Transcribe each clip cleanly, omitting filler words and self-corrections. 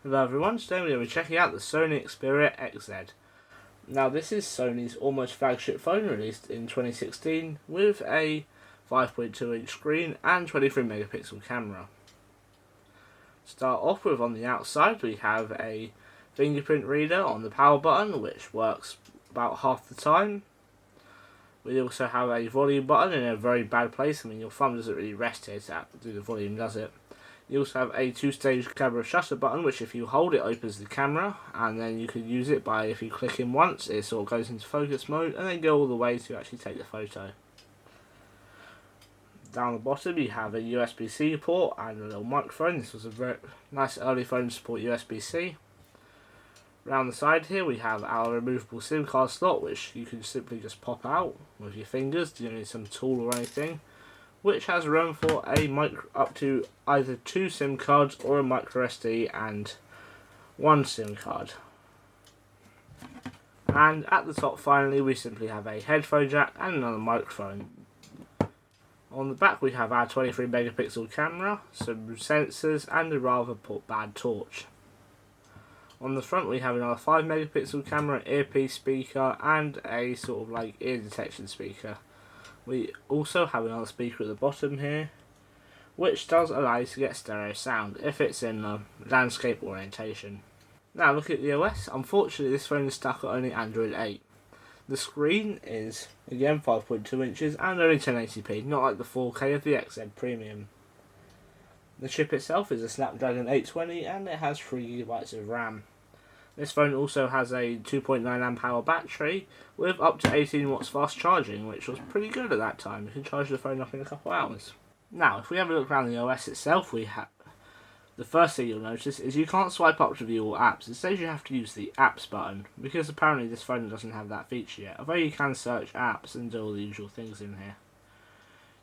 Hello everyone, today we're going to be checking out the Sony Xperia XZ. Now this is Sony's almost flagship phone released in 2016 with a 5.2 inch screen and 23 megapixel camera. To start off with, on the outside we have a fingerprint reader on the power button which works about half the time. We also have a volume button in a very bad place. I mean, your thumb doesn't really rest here to do the volume, does it? You also have a two-stage camera shutter button, which if you hold it opens the camera, and then you can use it by, if you click in once, it sort of goes into focus mode, and then go all the way to actually take the photo. Down the bottom you have a USB-C port and a little microphone. This was a very nice early phone to support USB-C. Round the side here we have our removable SIM card slot, which you can simply just pop out with your fingers. You don't need some tool or anything. Which has room for up to either 2 SIM cards or a micro SD and 1 SIM card. And at the top finally we simply have a headphone jack and another microphone. On the back we have our 23 megapixel camera, some sensors and a rather bad torch. On the front we have another 5 megapixel camera, earpiece speaker and a sort of like ear detection speaker. We also have another speaker at the bottom here, which does allow you to get stereo sound if it's in a landscape orientation. Now look at the OS. Unfortunately this phone is stuck at only Android 8. The screen is again 5.2 inches and only 1080p, not like the 4K of the XZ Premium. The chip itself is a Snapdragon 820 and it has 3GB of RAM. This phone also has a 2.9 amp hour battery with up to 18 watts fast charging, which was pretty good at that time. You can charge the phone up in a couple of hours. Now, if we have a look around the OS itself, the first thing you'll notice is you can't swipe up to view all apps. Instead, you have to use the apps button, because apparently this phone doesn't have that feature yet. Although you can search apps and do all the usual things in here.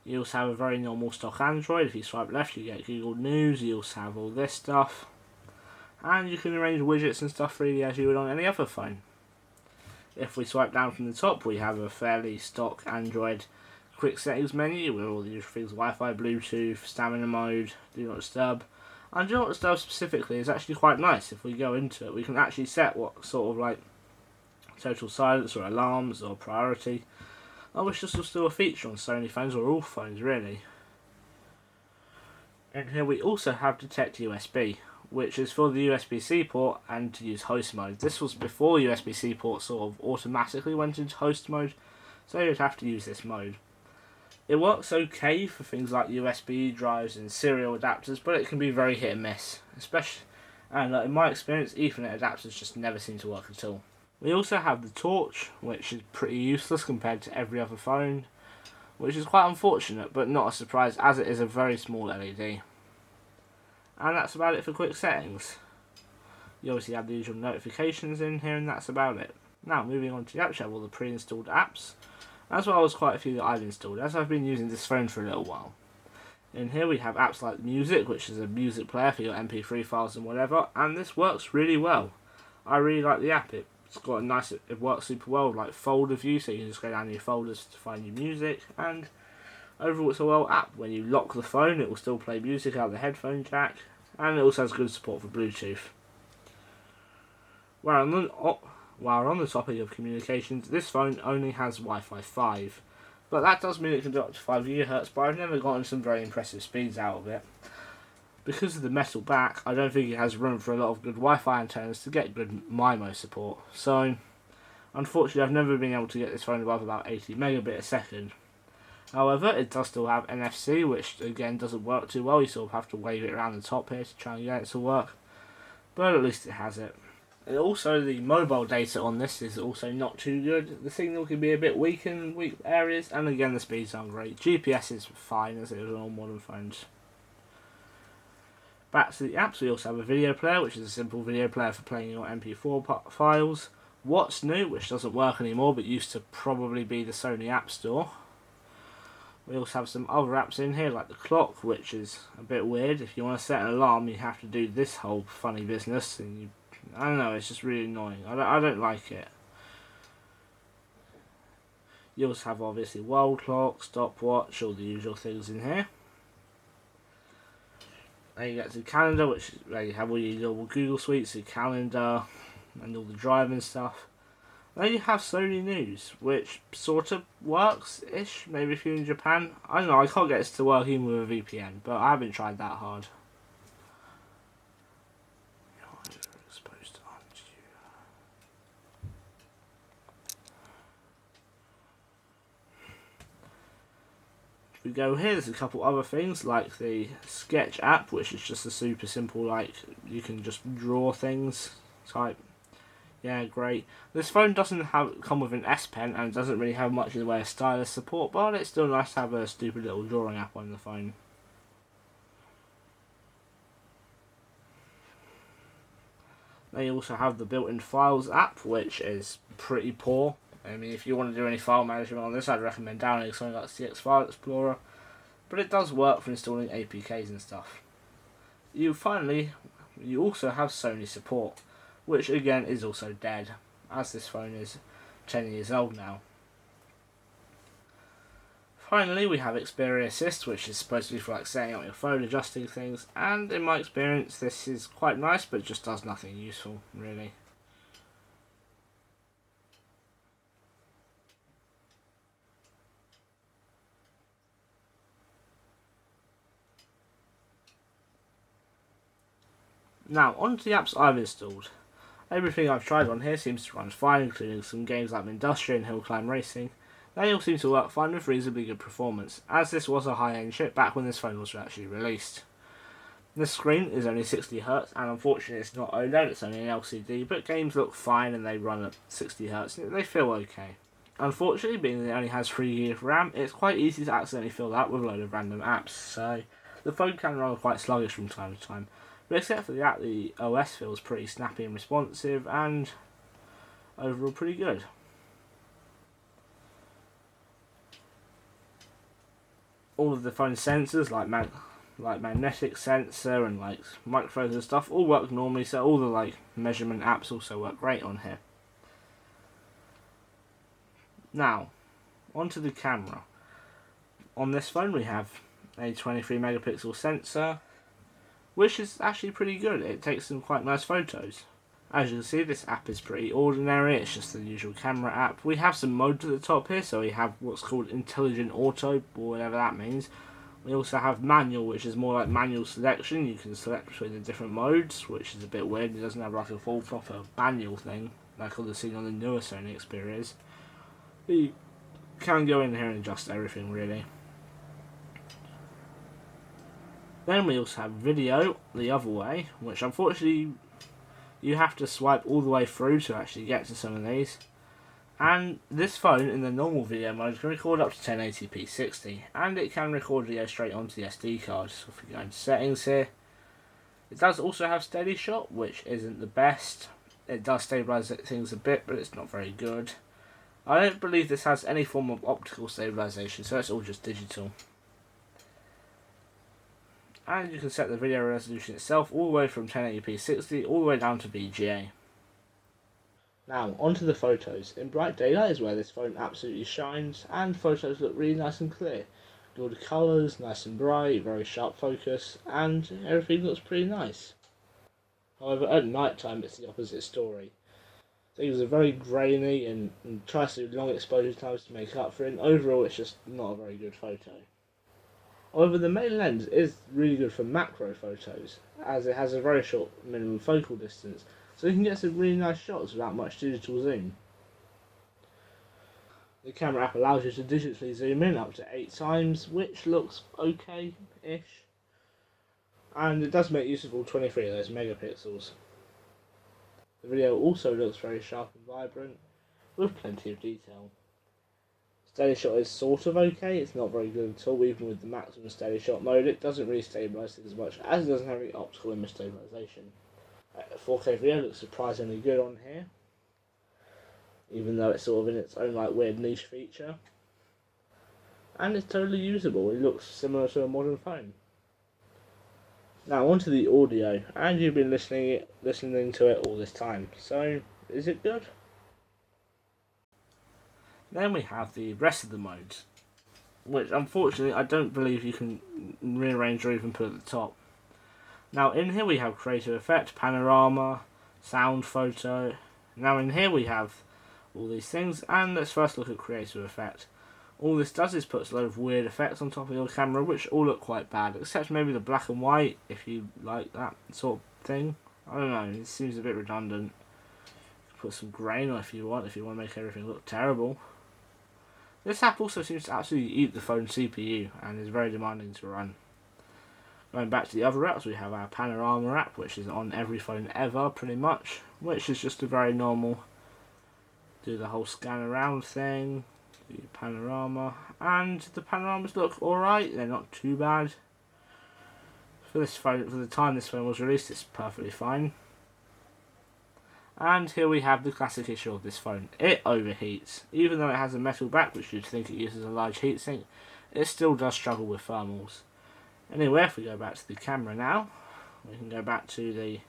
You also have a very normal stock Android. If you swipe left, you get Google News. You also have all this stuff. And you can arrange widgets and stuff freely as you would on any other phone. If we swipe down from the top, we have a fairly stock Android quick settings menu with all the usual things: Wi-Fi, Bluetooth, stamina mode, do not disturb. And do not disturb specifically is actually quite nice. If we go into it, we can actually set what sort of like total silence or alarms or priority. I wish this was still a feature on Sony phones or all phones really. And here we also have Detect USB, which is for the USB-C port and to use host mode. This was before USB-C port sort of automatically went into host mode, so you'd have to use this mode. It works okay for things like USB drives and serial adapters, but it can be very hit and miss. In my experience, Ethernet adapters just never seem to work at all. We also have the torch, which is pretty useless compared to every other phone, which is quite unfortunate, but not a surprise as it is a very small LED. And that's about it for quick settings. You obviously have the usual notifications in here, and that's about it. Now, moving on to the apps, you have all the pre-installed apps, as well as quite a few that I've installed, as I've been using this phone for a little while. In here we have apps like Music, which is a music player for your MP3 files and whatever, and this works really well. I really like the app. It works super well, like folder view, so you can just go down your folders to find your music, and overall it's a well app. When you lock the phone it will still play music out of the headphone jack, and it also has good support for Bluetooth. While on the topic of communications, this phone only has Wi-Fi 5, but that does mean it can do up to 5 GHz, but I've never gotten some very impressive speeds out of it. Because of the metal back, I don't think it has room for a lot of good Wi-Fi antennas to get good MIMO support, so unfortunately I've never been able to get this phone above about 80 megabit a second. However, it does still have NFC, which again doesn't work too well. You sort of have to wave it around the top here to try and get it to work, but at least it has it. And also, the mobile data on this is also not too good. The signal can be a bit weak in weak areas, and again the speeds aren't great. GPS is fine as it is on all modern phones. Back to the apps, we also have a video player, which is a simple video player for playing your MP4 files. What's New, which doesn't work anymore but used to probably be the Sony App Store. We also have some other apps in here, like the clock, which is a bit weird. If you want to set an alarm, you have to do this whole funny business, and I don't know, it's just really annoying. I don't like it. You also have obviously world clock, stopwatch, all the usual things in here. Then you get to calendar, which is where you have all your little Google suites, your calendar, and all the driving stuff. Then you have Sony News, which sort of works-ish, maybe if you're in Japan. I don't know, I can't get it to work even with a VPN, but I haven't tried that hard. If we go here, there's a couple other things, like the Sketch app, which is just a super simple, like, you can just draw things type. Yeah, great. This phone doesn't come with an S Pen and doesn't really have much in the way of stylus support, but it's still nice to have a stupid little drawing app on the phone. They also have the built-in Files app, which is pretty poor. I mean, if you want to do any file management on this, I'd recommend downloading something like CX File Explorer, but it does work for installing APKs and stuff. You also have Sony support, which again is also dead, as this phone is 10 years old now. Finally, we have Xperia Assist, which is supposed to be for like setting up your phone, adjusting things, and in my experience this is quite nice, but just does nothing useful, really. Now, on to the apps I've installed. Everything I've tried on here seems to run fine, including some games like Industrial and Hill Climb Racing. They all seem to work fine with reasonably good performance, as this was a high-end chip back when this phone was actually released. The screen is only 60Hz, and unfortunately it's not OLED, it's only an LCD, but games look fine and they run at 60Hz and they feel okay. Unfortunately, being that it only has 3GB of RAM, it's quite easy to accidentally fill that with a load of random apps, so the phone can run quite sluggish from time to time. But except for that, the OS feels pretty snappy and responsive, and overall pretty good. All of the phone sensors, like magnetic sensor and like microphones and stuff, all work normally, so all the like measurement apps also work great on here. Now, onto the camera. On this phone we have a 23 megapixel sensor, which is actually pretty good. It takes some quite nice photos. As you can see, this app is pretty ordinary, it's just the usual camera app. We have some modes at the top here, so we have what's called Intelligent Auto, or whatever that means. We also have Manual, which is more like manual selection. You can select between the different modes, which is a bit weird. It doesn't have like a full proper manual thing, like all the seen on the newer Sony Xperias. But you can go in here and adjust everything, really. Then we also have video the other way, which unfortunately you have to swipe all the way through to actually get to some of these. And this phone in the normal video mode can record up to 1080p 60, and it can record video straight onto the SD card. So if we go into settings here, it does also have steady shot, which isn't the best. It does stabilise things a bit, but it's not very good. I don't believe this has any form of optical stabilisation, so it's all just digital. And you can set the video resolution itself all the way from 1080p 60 all the way down to VGA. Now, onto the photos. In bright daylight is where this phone absolutely shines, and photos look really nice and clear. All the colours, nice and bright, very sharp focus, and everything looks pretty nice. However, at night time it's the opposite story. Things are very grainy and tries to do long exposure times to make up for it, and overall it's just not a very good photo. However, the main lens is really good for macro photos, as it has a very short minimum focal distance, so you can get some really nice shots without much digital zoom. The camera app allows you to digitally zoom in up to 8 times, which looks okay-ish, and it does make use of all 23 of those megapixels. The video also looks very sharp and vibrant, with plenty of detail. Steady shot is sort of okay, it's not very good at all, even with the maximum steady shot mode. It doesn't really stabilise things as much, as it doesn't have any optical image stabilisation. 4K video looks surprisingly good on here, even though it's sort of in its own like weird niche feature. And it's totally usable, it looks similar to a modern phone. Now onto the audio, and you've been listening to it all this time, so is it good? Then we have the rest of the modes, which unfortunately I don't believe you can rearrange or even put at the top. Now in here we have creative effect, panorama, sound, photo. Now in here we have all these things, and let's first look at creative effect. All this does is puts a load of weird effects on top of your camera, which all look quite bad, except maybe the black and white, if you like that sort of thing. I don't know, it seems a bit redundant. Put some grain on if you want to make everything look terrible. This app also seems to absolutely eat the phone CPU, and is very demanding to run. Going back to the other apps, we have our panorama app, which is on every phone ever, pretty much, which is just a very normal, do the whole scan around thing, do panorama, and the panoramas look alright, they're not too bad. For this phone, for the time this phone was released, it's perfectly fine. And here we have the classic issue of this phone. It overheats. Even though it has a metal back, which you'd think it uses a large heatsink, it still does struggle with thermals. Anyway, if we go back to the camera now, we can go back to the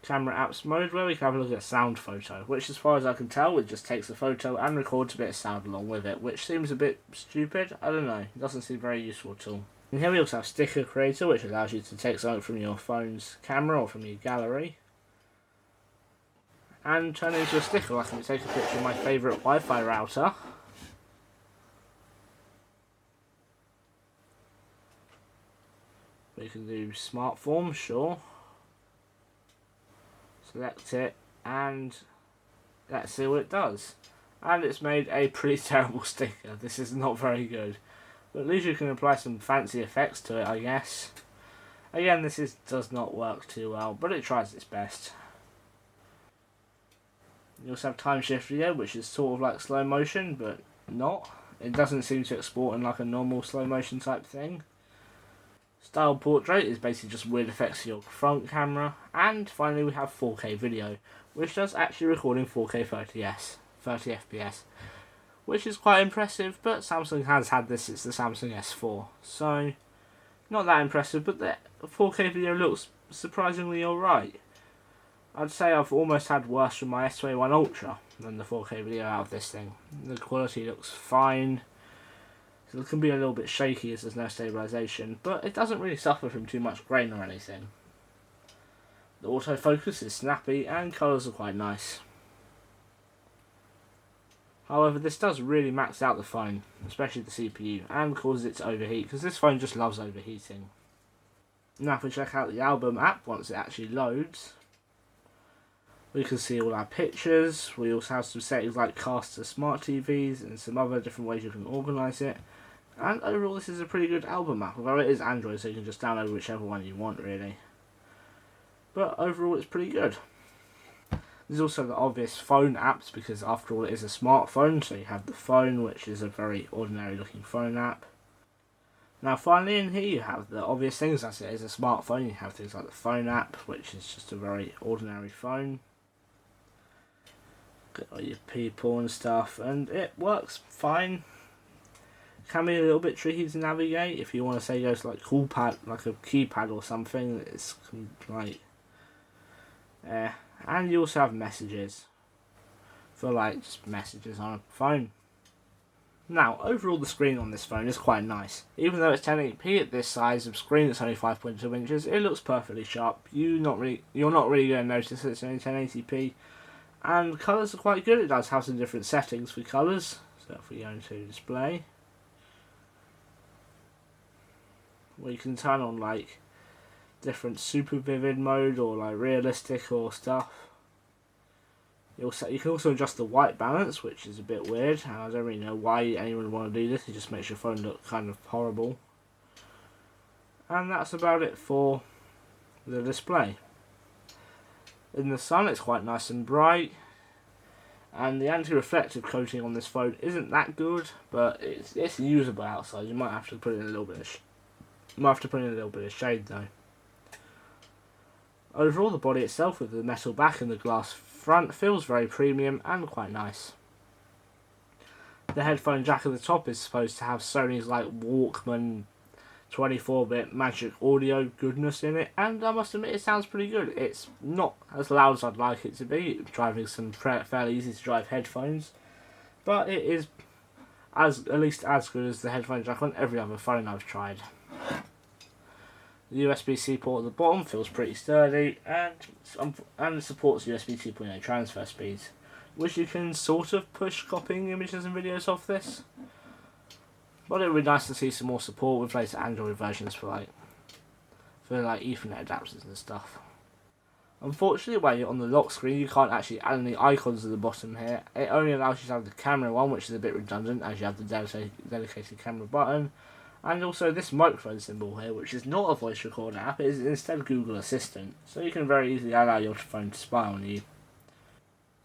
camera apps mode where we can have a look at sound photo, which as far as I can tell, it just takes a photo and records a bit of sound along with it, which seems a bit stupid. I don't know, it doesn't seem very useful at all. And here we also have sticker creator, which allows you to take something from your phone's camera or from your gallery and turn it into a sticker. Like, I can take a picture of my favourite Wi-Fi router. We can do smart form, sure. Select it, and let's see what it does. And it's made a pretty terrible sticker. This is not very good. But at least you can apply some fancy effects to it, I guess. Again, this does not work too well, but it tries its best. You also have time shift video, which is sort of like slow motion, but not. It doesn't seem to export in like a normal slow motion type thing. Style portrait is basically just weird effects to your front camera. And finally we have 4K video, which does actually record in 4K 30 FPS. Which is quite impressive, but Samsung has had this since the Samsung S4. So, not that impressive, but the 4K video looks surprisingly alright. I'd say I've almost had worse from my S21 Ultra than the 4K video out of this thing. The quality looks fine. It can be a little bit shaky as there's no stabilisation, but it doesn't really suffer from too much grain or anything. The autofocus is snappy and colours are quite nice. However, this does really max out the phone, especially the CPU, and causes it to overheat, because this phone just loves overheating. Now if we check out the album app once it actually loads, we can see all our pictures. We also have some settings like cast to smart TVs and some other different ways you can organise it. And overall this is a pretty good album app, although it is Android so you can just download whichever one you want really. But overall it's pretty good. There's also the obvious phone apps, because after all it is a smartphone, so you have the phone, which is a very ordinary looking phone app. Now finally in here you have the obvious things, as it is a smartphone. You have things like the phone app, which is just a very ordinary phone. Got all your people and stuff, and it works fine. Can be a little bit tricky to navigate if you want to say go to like coolpad, like a keypad or something. It's like and you also have messages for like just messages on a phone. Now overall the screen on this phone is quite nice. Even though it's 1080p at this size of screen, it's only 5.2 inches. It looks perfectly sharp. You're not really going to notice it's only 1080p. And colours are quite good. It does have some different settings for colours. So if we go into display, where you can turn on like different super vivid mode or like realistic or stuff. You can also adjust the white balance, which is a bit weird, and I don't really know why anyone would want to do this. It just makes your phone look kind of horrible. And that's about it for the display. In the sun it's quite nice and bright, and the anti-reflective coating on this phone isn't that good, but it's usable outside. You might have to put in a little bit of shade though. Overall the body itself with the metal back and the glass front feels very premium and quite nice. The headphone jack at the top is supposed to have Sony's like Walkman 24-bit magic audio goodness in it, and I must admit it sounds pretty good. It's not as loud as I'd like it to be, driving some fairly easy to drive headphones, but it is at least as good as the headphone jack on every other phone I've tried. The USB-C port at the bottom feels pretty sturdy, and it supports USB 2.0 transfer speeds, which you can sort of push copying images and videos off this. But it would be nice to see some more support with later Android versions for Ethernet adapters and stuff. Unfortunately, while you're on the lock screen, you can't actually add any icons at the bottom here. It only allows you to have the camera one, which is a bit redundant, as you have the dedicated camera button. And also this microphone symbol here, which is not a voice recorder app, it is instead Google Assistant. So you can very easily allow your phone to spy on you.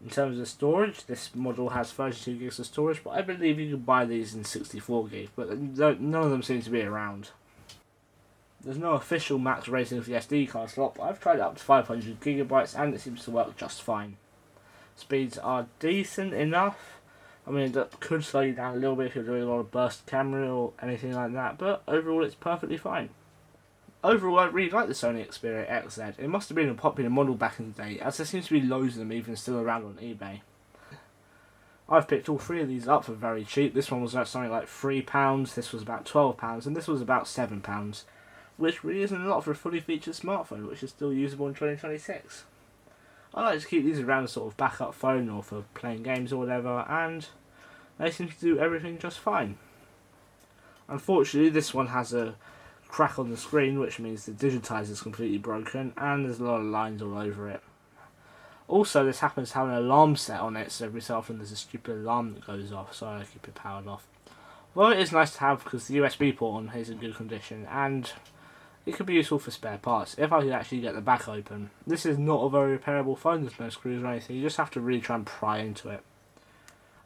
In terms of storage, this model has 32 gigs of storage, but I believe you can buy these in 64 gig, but none of them seem to be around. There's no official max rating for the SD card slot, but I've tried it up to 500 gigabytes and it seems to work just fine. Speeds are decent enough. I mean, that could slow you down a little bit if you're doing a lot of burst camera or anything like that, but overall it's perfectly fine. Overall, I really like the Sony Xperia XZ. It must have been a popular model back in the day, as there seems to be loads of them even still around on eBay. I've picked all three of these up for very cheap. This one was something like £3, this was about £12, and this was about £7. Which really isn't a lot for a fully featured smartphone, which is still usable in 2026. I like to keep these around as a sort of backup phone or for playing games or whatever, and they seem to do everything just fine. Unfortunately, this one has a crack on the screen, which means the digitizer is completely broken, and there's a lot of lines all over it. Also, this happens to have an alarm set on it, so every so often there's a stupid alarm that goes off, so I keep it powered off. Well, it is nice to have because the USB port on is in good condition, and it could be useful for spare parts, if I could actually get the back open. This is not a very repairable phone, there's no screws or anything, you just have to really try and pry into it.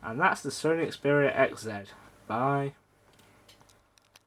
And that's the Sony Xperia XZ. Bye.